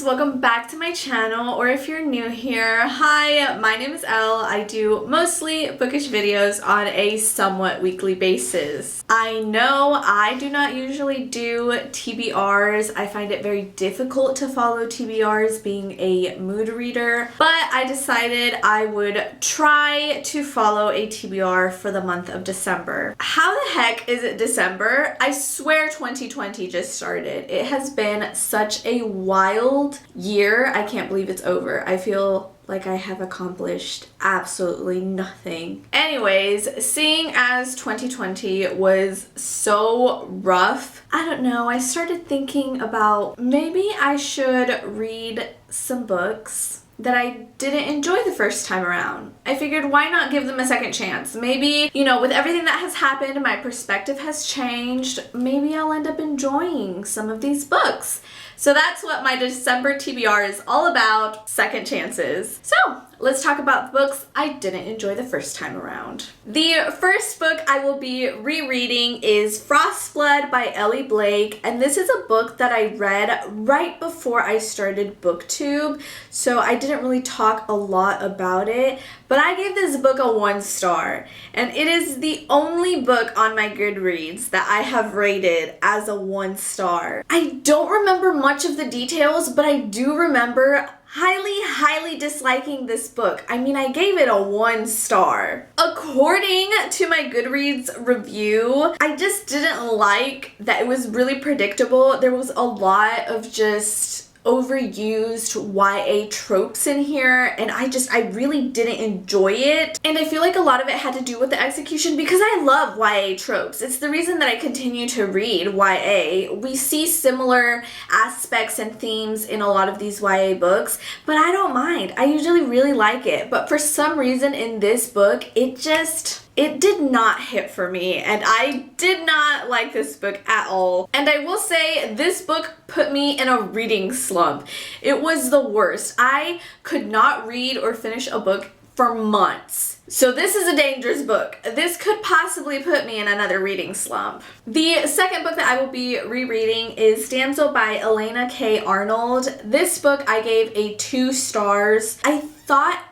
friends, welcome back to my channel, or if you're new here, hi, my name is Elle. I do mostly bookish videos on a somewhat weekly basis. I know I do not usually do TBRs. I find it very difficult to follow TBRs being a mood reader, but I decided I would try to follow a TBR for the month of December. How the heck is it December? I swear 2020 just started. It has been such a wild year. I can't believe it's over. I feel like I have accomplished absolutely nothing. Anyways, seeing as 2020 was so rough, I don't know, I started thinking about maybe I should read some books that I didn't enjoy the first time around. I figured why not give them a second chance? Maybe, you know, with everything that has happened, my perspective has changed. Maybe I'll end up enjoying some of these books. So that's what my December TBR is all about, second chances. So let's talk about the books I didn't enjoy the first time around. The first book I will be rereading is Frostblood by Elle Blake, and this is a book that I read right before I started BookTube, so I didn't really talk a lot about it, but I gave this book a 1 star, and it is the only book on my Goodreads that I have rated as a 1 star. I don't remember much of the details, but I do remember highly disliking this book. I mean, I gave it a 1 star. According to my Goodreads review, I just didn't like that it was really predictable. There was a lot of just overused YA tropes in here, and I really didn't enjoy it, and I feel like a lot of it had to do with the execution because I love YA tropes. It's the reason that I continue to read YA. We see similar aspects and themes in a lot of these YA books, but I don't mind. I usually really like it, but for some reason in this book, it did not hit for me, and I did not like this book at all. And I will say, this book put me in a reading slump. It was the worst. I could not read or finish a book for months. So this is a dangerous book. This could possibly put me in another reading slump. The second book that I will be rereading is Damsel by Elena K. Arnold. This book I gave a 2 stars. I thought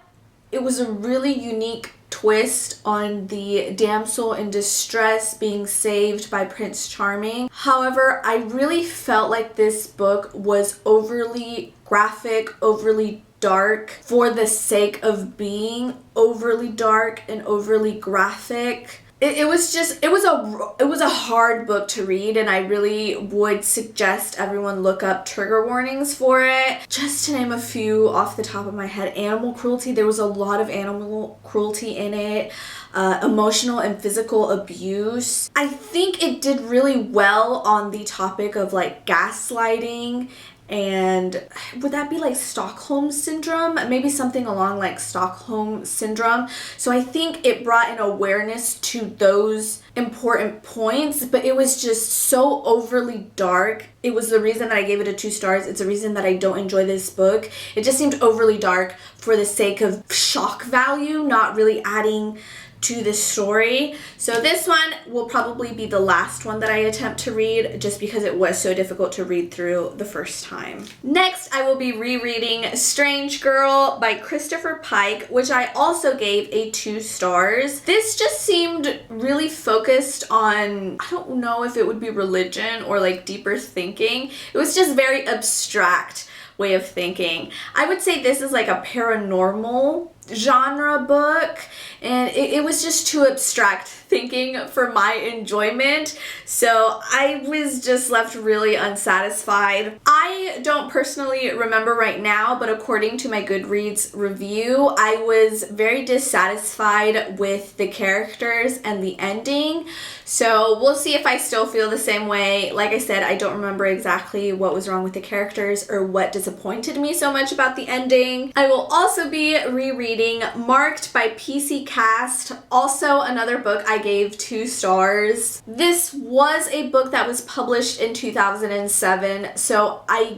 it was a really unique twist on the damsel in distress being saved by Prince Charming. However, I really felt like this book was overly graphic, overly dark for the sake of being overly dark and overly graphic. It was a hard book to read, and I really would suggest everyone look up trigger warnings for it. Just to name a few off the top of my head: animal cruelty. There was a lot of animal cruelty in it. Emotional and physical abuse. I think it did really well on the topic of like gaslighting, and would that be like Stockholm Syndrome? Maybe something along like Stockholm Syndrome. So I think it brought an awareness to those important points, but it was just so overly dark. It was the reason that I gave it a 2 stars. It's the reason that I don't enjoy this book. It just seemed overly dark for the sake of shock value, not really adding to the story. So this one will probably be the last one that I attempt to read, just because it was so difficult to read through the first time. Next, I will be rereading Strange Girl by Christopher Pike, which I also gave a 2 stars. This just seemed really focused on, I don't know if it would be religion or like deeper thinking. It was just very abstract way of thinking. I would say this is like a paranormal genre book, and it was just too abstract thinking for my enjoyment, so I was just left really unsatisfied. I don't personally remember right now, but according to my Goodreads review, I was very dissatisfied with the characters and the ending, so we'll see if I still feel the same way. Like I said, I don't remember exactly what was wrong with the characters or what disappointed me so much about the ending. I will also be rereading Marked by PC Cast, also another book I gave 2 stars. This was a book that was published in 2007, so I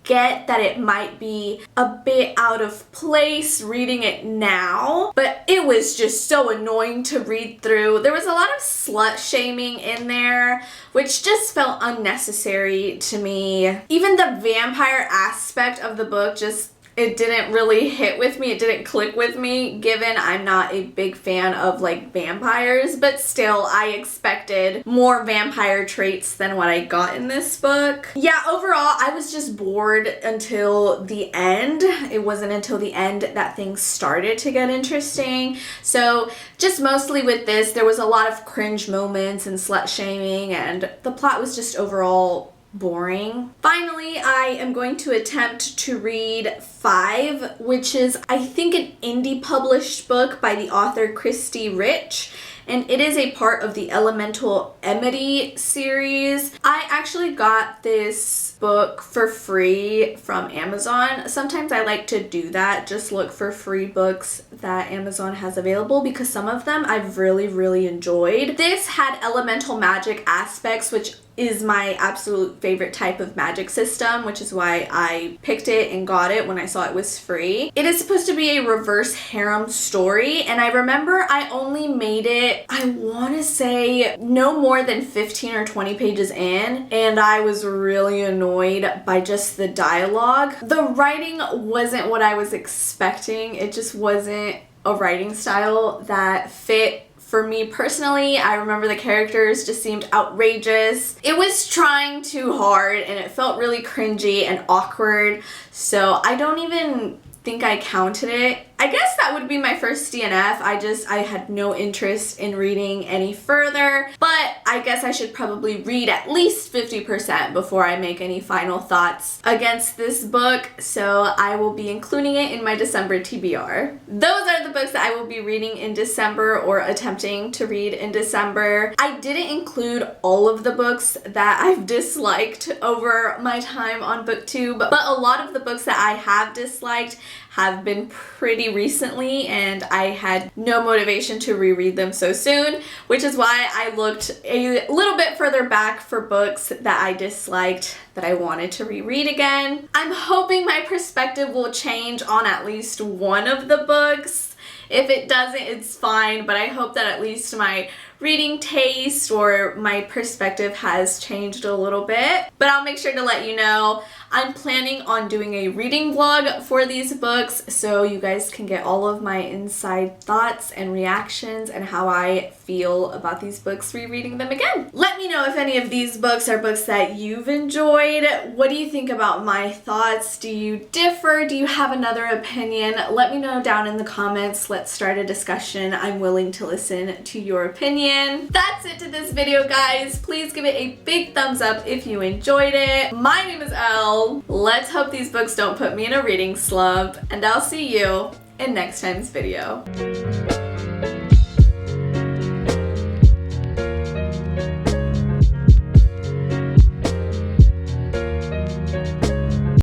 get that it might be a bit out of place reading it now, but it was just so annoying to read through. There was a lot of slut shaming in there, which just felt unnecessary to me. Even the vampire aspect of the book it didn't really hit with me. It didn't click with me, given I'm not a big fan of like vampires, but still I expected more vampire traits than what I got in this book. Yeah, overall I was just bored until the end. It wasn't until the end that things started to get interesting. So just mostly with this, there was a lot of cringe moments and slut shaming, and the plot was just overall boring. Finally, I am going to attempt to read 5, which is, I think, an indie published book by the author Christy Rich, and it is a part of the Elemental Amity series. I actually got this book for free from Amazon. Sometimes I like to do that, just look for free books that Amazon has available, because some of them I've really enjoyed. This had elemental magic aspects, which is my absolute favorite type of magic system, which is why I picked it and got it when I saw it was free. It is supposed to be a reverse harem story, and I remember I only made it, I want to say, no more than 15 or 20 pages in, and I was really annoyed by just the dialogue. The writing wasn't what I was expecting. It just wasn't a writing style that fit for me personally. I remember the characters just seemed outrageous. It was trying too hard and it felt really cringy and awkward, so I don't even think I counted it. I guess that would be my first DNF. I had no interest in reading any further, but I guess I should probably read at least 50% before I make any final thoughts against this book, so I will be including it in my December TBR. Those are the books that I will be reading in December, or attempting to read in December. I didn't include all of the books that I've disliked over my time on BookTube, but a lot of the books that I have disliked have been pretty recently, and I had no motivation to reread them so soon, which is why I looked a little bit further back for books that I disliked that I wanted to reread again. I'm hoping my perspective will change on at least one of the books. If it doesn't, it's fine, but I hope that at least my reading taste or my perspective has changed a little bit. But I'll make sure to let you know. I'm planning on doing a reading vlog for these books, so you guys can get all of my inside thoughts and reactions and how I feel about these books rereading them again. Let me know if any of these books are books that you've enjoyed. What do you think about my thoughts? Do you differ? Do you have another opinion? Let me know down in the comments. Let's start a discussion. I'm willing to listen to your opinion. That's it to this video, guys. Please give it a big thumbs up if you enjoyed it. My name is Elle. Let's hope these books don't put me in a reading slump, and I'll see you in next time's video.